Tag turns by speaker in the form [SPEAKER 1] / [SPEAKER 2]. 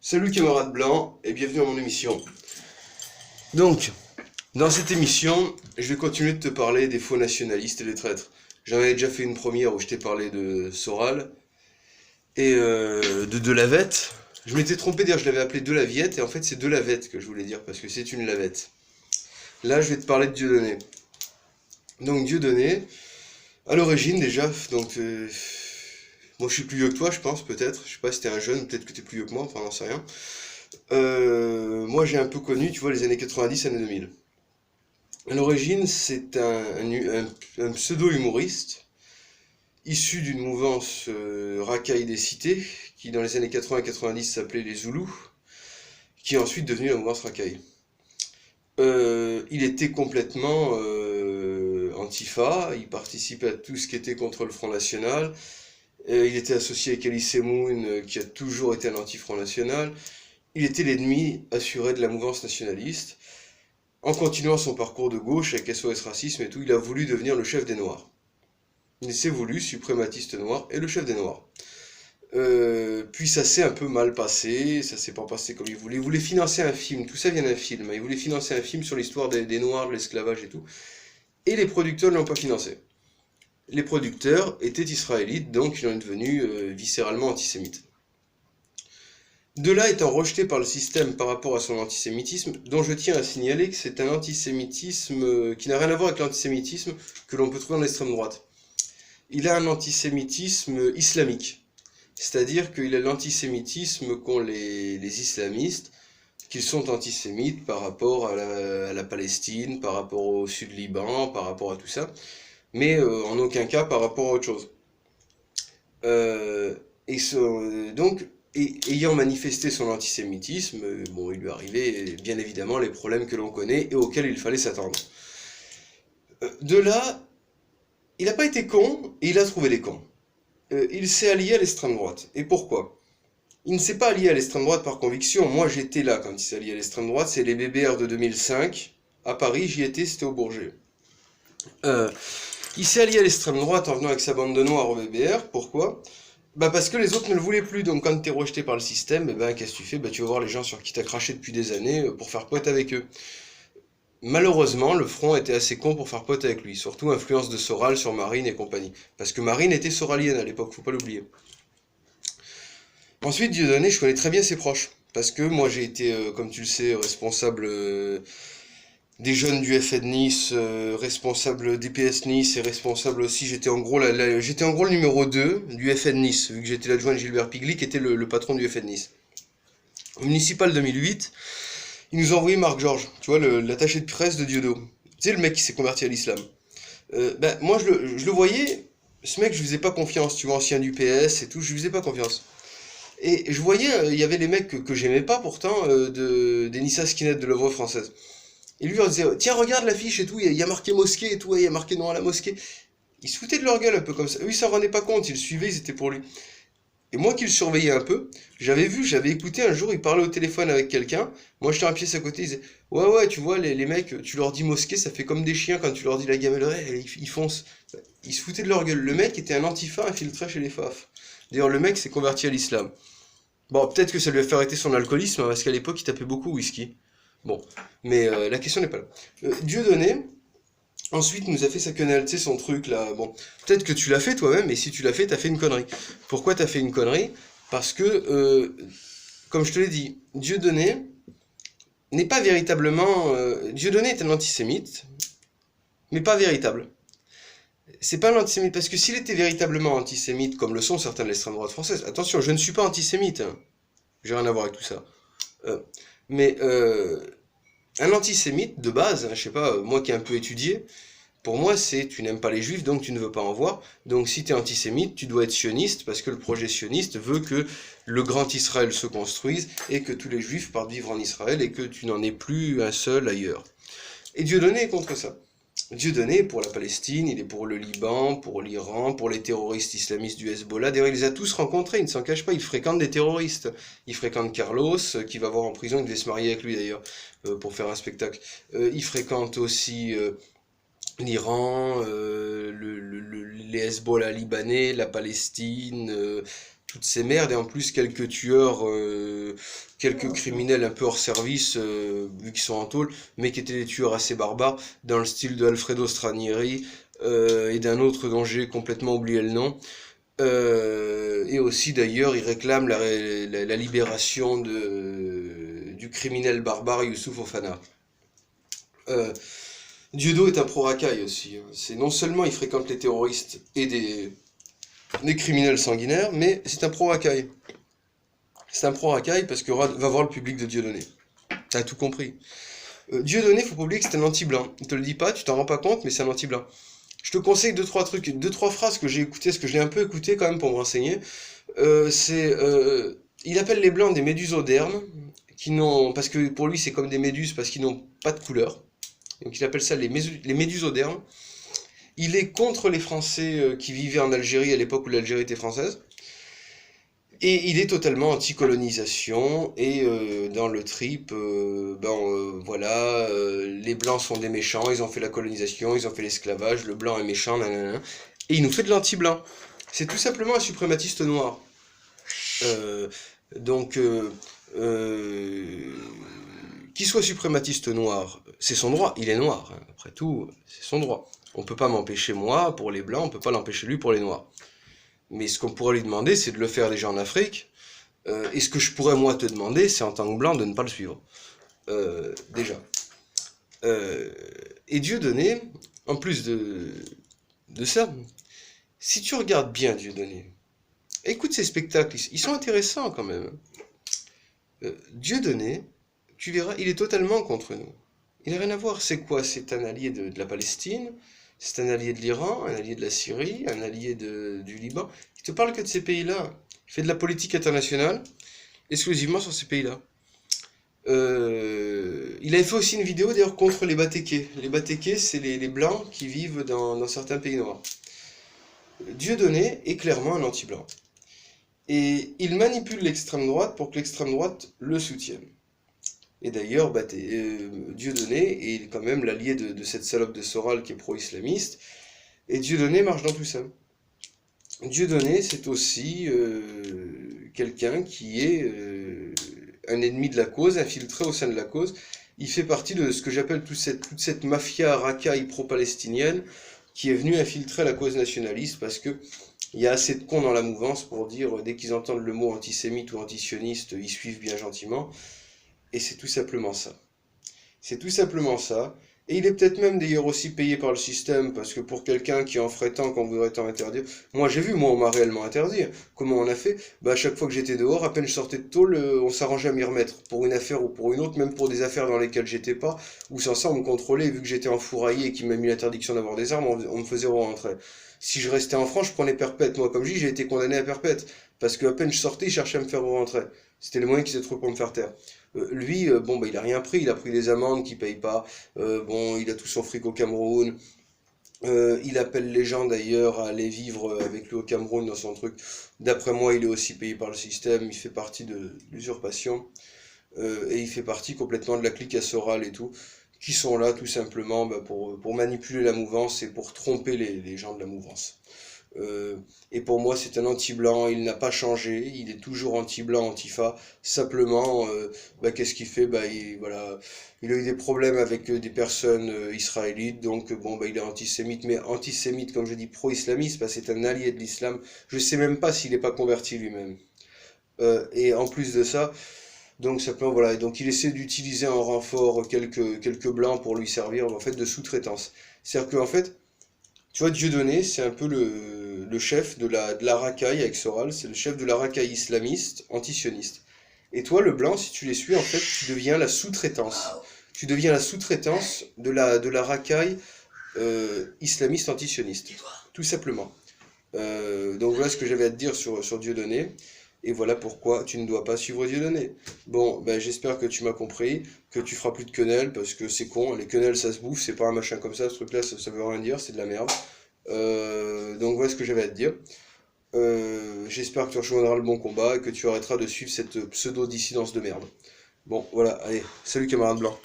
[SPEAKER 1] Salut camarades blancs et bienvenue à mon émission. Donc, dans cette émission, je vais continuer de te parler des faux nationalistes et des traîtres. J'en avais déjà fait une première où je t'ai parlé de Soral et de Delavette. Je m'étais trompé d'ailleurs, je l'avais appelé Delaviette et en fait c'est Delavette que je voulais dire parce que c'est une lavette. Là, je vais te parler de Dieudonné. Donc Dieudonné, à l'origine déjà, moi je suis plus vieux que toi je pense peut-être, je sais pas si t'es un jeune, peut-être que t'es plus vieux que moi, enfin j'en sais rien. Moi, j'ai un peu connu, tu vois, les années 90, années 2000. À l'origine, c'est un pseudo-humoriste issu d'une mouvance racaille des cités, qui dans les années 80 et 90 s'appelait les Zoulous, qui est ensuite devenu la mouvance racaille. Il était complètement antifa, il participait à tout ce qui était contre le Front National, il était associé avec Elie Semoun, qui a toujours été un anti-Front National. Il était l'ennemi assuré de la mouvance nationaliste. En continuant son parcours de gauche avec SOS Racisme et tout, il a voulu devenir le chef des Noirs. Il s'est voulu suprématiste noir et le chef des Noirs. Puis ça s'est un peu mal passé, ça s'est pas passé comme il voulait. Il voulait financer un film, tout ça vient d'un film. Il voulait financer un film sur l'histoire des Noirs, de l'esclavage et tout. Et les producteurs ne l'ont pas financé. Les producteurs étaient israélites, donc il en est devenu viscéralement antisémite. De là étant rejeté par le système par rapport à son antisémitisme, dont je tiens à signaler que c'est un antisémitisme qui n'a rien à voir avec l'antisémitisme que l'on peut trouver dans l'extrême droite. Il a un antisémitisme islamique, c'est-à-dire qu'il a l'antisémitisme qu'ont les islamistes, qu'ils sont antisémites par rapport à la Palestine, par rapport au sud Liban, par rapport à tout ça, mais en aucun cas par rapport à autre chose. Euh, et ayant manifesté son antisémitisme, bon, il lui arrivait bien évidemment les problèmes que l'on connaît et auxquels il fallait s'attendre. De là, il n'a pas été con et il a trouvé les cons. Il s'est allié à l'extrême droite. Et pourquoi? Il ne s'est pas allié à l'extrême droite par conviction. Moi, j'étais là quand il s'est allié à l'extrême droite. C'est les BBR de 2005. À Paris, j'y étais, c'était au Bourget. Euh, il s'est allié à l'extrême droite en venant avec sa bande de noirs au BBR. Pourquoi? Bah parce que les autres ne le voulaient plus, donc quand t'es rejeté par le système, eh ben qu'est-ce que tu fais? Bah tu vas voir les gens sur qui t'as craché depuis des années pour faire pote avec eux. Malheureusement, le front était assez con pour faire pote avec lui, surtout influence de Soral sur Marine et compagnie. Parce que Marine était soralienne à l'époque, faut pas l'oublier. Ensuite, Dieudonné, je connais très bien ses proches. Parce que moi j'ai été, comme tu le sais, responsable des jeunes du FN Nice, responsable DPS Nice et responsable aussi, j'étais en gros le numéro 2 du FN Nice, vu que j'étais l'adjoint de Gilbert Pigli qui était le patron du FN Nice. Au municipal 2008, il nous a envoyé Marc Georges, tu vois, l'attaché de presse de Diodo. Tu sais, le mec qui s'est converti à l'islam. Moi je le voyais, ce mec je lui faisais pas confiance, tu vois, ancien du PS et tout, je lui faisais pas confiance. Et je voyais, il y avait les mecs que j'aimais pas pourtant, des Nissa Skinhead de l'œuvre française. Et lui, on disait, tiens, regarde l'affiche et tout, il y a marqué mosquée et tout, il y a marqué non à la mosquée. Ils se foutaient de leur gueule un peu comme ça. Eux, ils s'en rendaient pas compte, ils le suivaient, ils étaient pour lui. Et moi qui le surveillais un peu, j'avais écouté un jour, il parlait au téléphone avec quelqu'un. Moi, j'étais un pied à côté, il disait, ouais, tu vois, les mecs, tu leur dis mosquée, ça fait comme des chiens quand tu leur dis la gamelle, ouais, ils foncent. Ils se foutaient de leur gueule. Le mec était un antifa infiltré chez les FAF. D'ailleurs, le mec s'est converti à l'islam. Bon, peut-être que ça lui a fait arrêter son alcoolisme, hein, parce qu'à l'époque, il tapait beaucoup whisky. Bon, mais la question n'est pas là. Dieudonné, ensuite, nous a fait sa quenelle, tu sais, son truc là. Bon, peut-être que tu l'as fait toi-même, et si tu l'as fait, t'as fait une connerie. Pourquoi t'as fait une connerie? Parce que, comme je te l'ai dit, Dieudonné n'est pas véritablement. Dieudonné est un antisémite, mais pas véritable. C'est pas un antisémite, parce que s'il était véritablement antisémite, comme le sont certains de l'extrême droite française, attention, je ne suis pas antisémite, hein. J'ai rien à voir avec tout ça. Euh, mais un antisémite de base, hein, je sais pas, moi qui ai un peu étudié, pour moi c'est tu n'aimes pas les juifs donc tu ne veux pas en voir. Donc si tu es antisémite, tu dois être sioniste parce que le projet sioniste veut que le grand Israël se construise et que tous les juifs partent vivre en Israël et que tu n'en aies plus un seul ailleurs. Et Dieudonné est contre ça. Dieudonné est pour la Palestine, il est pour le Liban, pour l'Iran, pour les terroristes islamistes du Hezbollah. D'ailleurs, il les a tous rencontrés, il ne s'en cache pas, il fréquente des terroristes. Il fréquente Carlos, qui va voir en prison, il devait se marier avec lui d'ailleurs, pour faire un spectacle. Il fréquente aussi l'Iran, les Hezbollah libanais, la Palestine, toutes ces merdes, et en plus quelques tueurs quelques criminels un peu hors service, vu qu'ils sont en tôle, mais qui étaient des tueurs assez barbares, dans le style de Alfredo Stranieri, et d'un autre dont j'ai complètement oublié le nom. Et aussi d'ailleurs, il réclame la libération du criminel barbare Youssouf Fofana. Euh, Dieudo est un pro-racaille aussi, hein. C'est non seulement il fréquente les terroristes et des criminels sanguinaires, mais c'est un pro-racaille. C'est un pro-racaille parce que va voir le public de Dieudonné. T'as tout compris. Dieudonné, faut pas oublier que c'est un anti-blanc. Il te le dit pas, tu t'en rends pas compte, mais c'est un anti-blanc. Je te conseille deux, trois trucs, deux, trois phrases que j'ai écoutées, parce que je l'ai un peu écouté quand même pour me renseigner. Il appelle les blancs des médusodermes, parce que pour lui c'est comme des méduses parce qu'ils n'ont pas de couleur. Donc il appelle ça les médusodermes. Il est contre les Français qui vivaient en Algérie à l'époque où l'Algérie était française. Et il est totalement anti-colonisation, et dans le trip, voilà, les blancs sont des méchants, ils ont fait la colonisation, ils ont fait l'esclavage, le blanc est méchant, nanana, et il nous fait de l'anti-blanc. C'est tout simplement un suprématiste noir. Euh, donc, qu'il soit suprématiste noir, c'est son droit, il est noir, hein. Après tout, c'est son droit. On peut pas m'empêcher moi pour les blancs, on peut pas l'empêcher lui pour les noirs. Mais ce qu'on pourrait lui demander, c'est de le faire déjà en Afrique. Et ce que je pourrais moi te demander, c'est en tant que blanc de ne pas le suivre. Déjà. Et Dieudonné, en plus de ça, si tu regardes bien Dieudonné, écoute ses spectacles, ils sont intéressants quand même. Dieudonné, tu verras, il est totalement contre nous. Il n'a rien à voir. C'est quoi? C'est un allié de la Palestine, c'est un allié de l'Iran, un allié de la Syrie, un allié du Liban. Il te parle que de ces pays-là. Il fait de la politique internationale exclusivement sur ces pays-là. Il avait fait aussi une vidéo d'ailleurs contre les Batékés. Les Batékés, c'est les blancs qui vivent dans certains pays noirs. Dieudonné est clairement un anti-blanc. Et il manipule l'extrême droite pour que l'extrême droite le soutienne. Et d'ailleurs, Dieudonné est quand même l'allié de cette salope de Soral qui est pro-islamiste. Et Dieudonné marche dans tout ça. Dieudonné, c'est aussi quelqu'un qui est un ennemi de la cause, infiltré au sein de la cause. Il fait partie de ce que j'appelle toute cette mafia racaille pro-palestinienne qui est venue infiltrer la cause nationaliste parce que il y a assez de cons dans la mouvance pour dire, dès qu'ils entendent le mot antisémite ou antisioniste, ils suivent bien gentiment. Et c'est tout simplement ça. C'est tout simplement ça. Et il est peut-être même d'ailleurs aussi payé par le système, parce que pour quelqu'un qui en ferait tant qu'on voudrait tant interdire, moi j'ai vu, moi on m'a réellement interdit. Comment on a fait? Bah à chaque fois que j'étais dehors, à peine je sortais de tôle, on s'arrangeait à m'y remettre, pour une affaire ou pour une autre, même pour des affaires dans lesquelles j'étais pas, où sans ça on me contrôlait, et vu que j'étais enfouraillé et qu'il m'a mis l'interdiction d'avoir des armes, on me faisait rentrer. Si je restais en France, je prenais perpète. Moi, comme je dis, j'ai été condamné à perpète, parce que à peine je sortais, il cherchait à me faire rentrer. C'était le moyen qu'ils aient trouvé pour me faire taire. Lui, il a rien pris, il a pris des amendes qu'il paye pas. Il a tout son fric au Cameroun. Il appelle les gens d'ailleurs à aller vivre avec lui au Cameroun dans son truc. D'après moi, il est aussi payé par le système, il fait partie de l'usurpation. Et il fait partie complètement de la clique à Soral et tout, qui sont là tout simplement pour manipuler la mouvance et pour tromper les gens de la mouvance. Et pour moi, c'est un anti-blanc, il n'a pas changé, il est toujours anti-blanc, antifa. Simplement, qu'est-ce qu'il fait? Il a eu des problèmes avec des personnes israélites, donc il est antisémite, mais antisémite, comme je dis, pro-islamiste, parce que c'est un allié de l'islam. Je sais même pas s'il n'est pas converti lui-même. Et en plus de ça, donc simplement voilà, donc il essaie d'utiliser en renfort quelques blancs pour lui servir en fait de sous-traitance. C'est-à-dire qu'en fait, tu vois, Dieudonné, c'est un peu le chef de la racaille avec Soral, c'est le chef de la racaille islamiste, antisioniste. Et toi, le blanc, si tu les suis, en fait, tu deviens la sous-traitance. Tu deviens la sous-traitance de la racaille islamiste antisioniste. Tout simplement. Donc voilà ce que j'avais à te dire sur Dieudonné. Et voilà pourquoi tu ne dois pas suivre Dieudonné. Bon, j'espère que tu m'as compris, que tu feras plus de quenelles, parce que c'est con, les quenelles ça se bouffe, c'est pas un machin comme ça, ce truc-là, ça veut rien dire, c'est de la merde. Donc voilà ce que j'avais à te dire. J'espère que tu rejoindras le bon combat et que tu arrêteras de suivre cette pseudo-dissidence de merde. Bon, voilà, allez, salut camarade blanc.